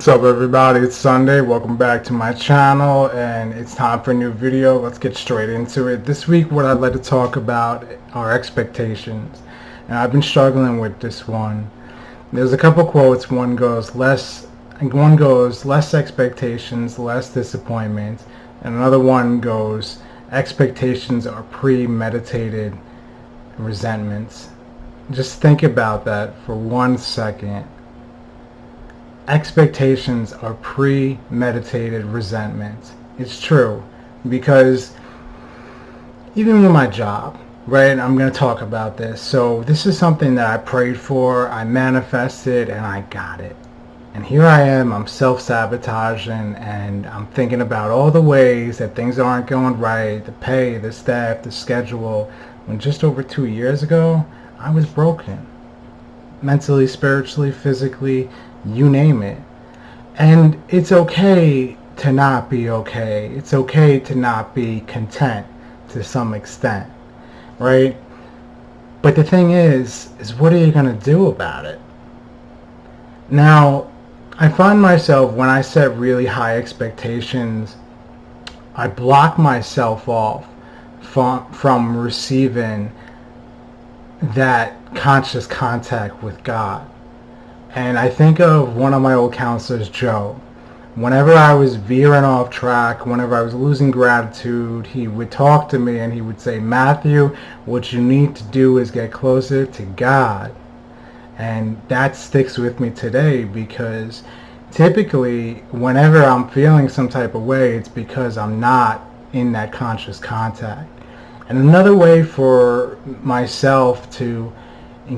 What's up everybody, it's Sunday. Welcome back to my channel and it's time for a new video. Let's get straight into it. This week what I'd like to talk about are expectations, and I've been struggling with this one. There's a couple quotes. One goes less expectations, less disappointment, and another one goes expectations are premeditated resentments. Just think about that for 1 second. Expectations are premeditated resentment. It's true, because even with my job, right, I'm going to talk about this. So this is something that I prayed for, I manifested, and I got it. And here I am, I'm self-sabotaging, and I'm thinking about all the ways that things aren't going right, the pay, the staff, the schedule, when just over 2 years ago, I was broken. Mentally, spiritually, physically, you name it. And it's okay to not be okay. It's okay to not be content to some extent, right? But the thing is what are you going to do about it? Now, I find myself, when I set really high expectations, I block myself off from receiving that conscious contact with God. And I think of one of my old counselors, Joe. Whenever I was veering off track, whenever I was losing gratitude, he would talk to me and he would say, Matthew, what you need to do is get closer to God. And that sticks with me today, because typically whenever I'm feeling some type of way, it's because I'm not in that conscious contact. And another way for myself to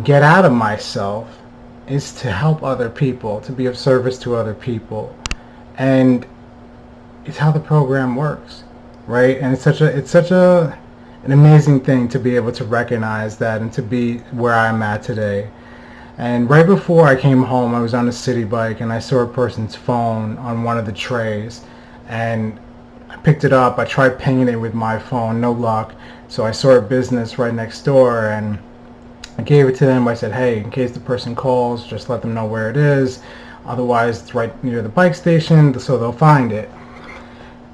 get out of myself is to help other people, to be of service to other people. And it's how the program works, right? And it's such an amazing thing to be able to recognize that and to be where I'm at today. And right before I came home, I was on a city bike and I saw a person's phone on one of the trays, and I picked it up. I tried pinging it with my phone, no luck. So I saw a business right next door and I gave it to them. I said, hey, in case the person calls, just let them know where it is. Otherwise, it's right near the bike station, so they'll find it.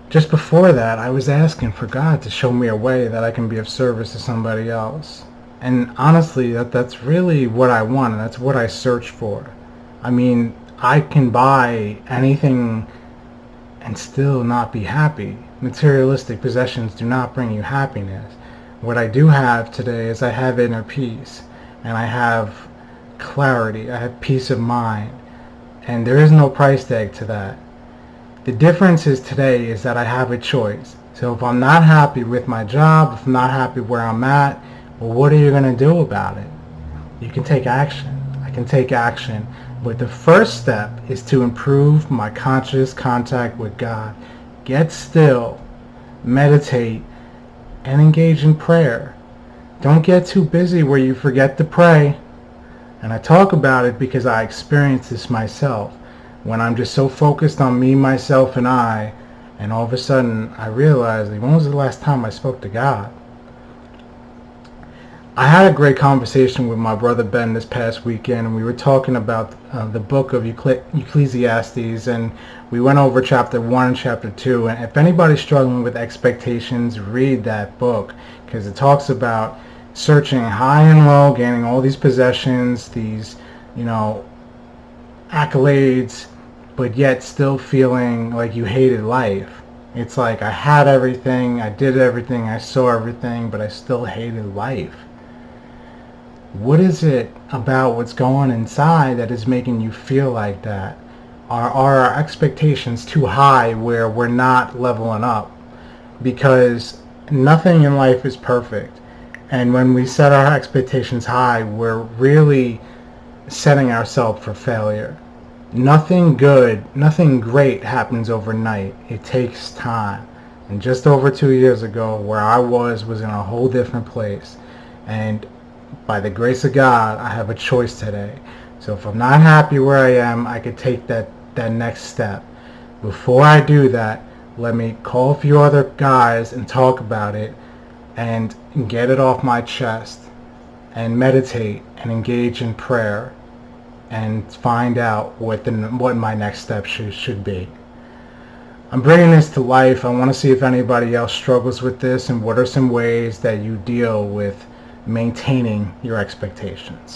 Just before that, I was asking for God to show me a way that I can be of service to somebody else. And honestly, that's really what I want, and that's what I search for. I mean, I can buy anything and still not be happy. Materialistic possessions do not bring you happiness. What I do have today is I have inner peace, and I have clarity, I have peace of mind, and there is no price tag to that. The difference is today is that I have a choice. So if I'm not happy with my job, if I'm not happy where I'm at, well, what are you going to do about it? You can take action. I can take action. But the first step is to improve my conscious contact with God. Get still, meditate, and engage in prayer. Don't get too busy where you forget to pray. And I talk about it because I experienced this myself. When I'm just so focused on me, myself, and I, and all of a sudden I realized, when was the last time I spoke to God? I had a great conversation with my brother Ben this past weekend, and we were talking about the book of Ecclesiastes, and we went over chapter 1 and chapter 2. And if anybody's struggling with expectations, read that book, because it talks about searching high and low, gaining all these possessions, these, accolades, but yet still feeling like you hated life. It's like I had everything, I did everything, I saw everything, but I still hated life. What is it about what's going inside that is making you feel like that? Are our expectations too high where we're not leveling up? Because nothing in life is perfect. And when we set our expectations high, we're really setting ourselves for failure. Nothing good, nothing great happens overnight. It takes time. And just over 2 years ago, where I was in a whole different place. And by the grace of God, I have a choice today. So if I'm not happy where I am, I could take that next step. Before I do that, let me call a few other guys and talk about it and get it off my chest and meditate and engage in prayer and find out what my next step should be. I'm bringing this to life. I want to see if anybody else struggles with this and what are some ways that you deal with maintaining your expectations.